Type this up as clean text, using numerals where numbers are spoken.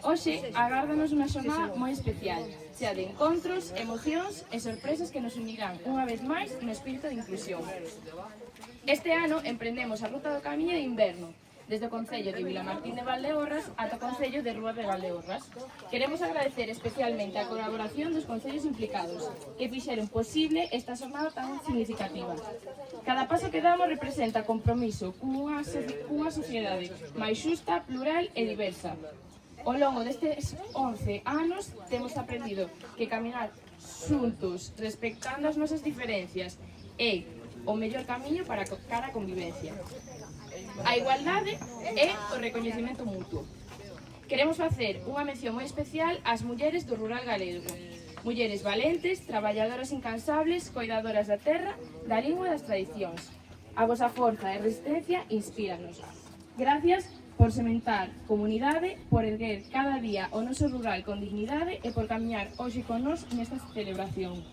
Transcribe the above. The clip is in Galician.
Hoxe agárdanos unha xornada moi especial, chea de encontros, emocións e sorpresas que nos unirán unha vez máis no espírito de inclusión. Este ano emprendemos a ruta do camiño de inverno, desde o Concello de Vilamartín de Valdeorras ata o Concello de Rúa de Valdeorras. Queremos agradecer especialmente a colaboración dos concellos implicados, que fixeron posible esta xornada tan significativa. Cada paso que damos representa compromiso cunha sociedade máis xusta, plural e diversa. Ao longo destes 11 anos temos aprendido que caminar xuntos, respectando as nosas diferencias, é o mellor camiño para a convivencia. A igualdade e o recoñecemento mutuo. Queremos facer unha mención moi especial ás mulleres do rural galego. Mulleres valentes, traballadoras incansables, coidadoras da terra, da lingua e das tradicións. A vosa forza e resistencia inspíranos. Gracias por sementar comunidade, por erguer cada día o noso rural con dignidade e por camiñar hoxe con nós nesta celebración.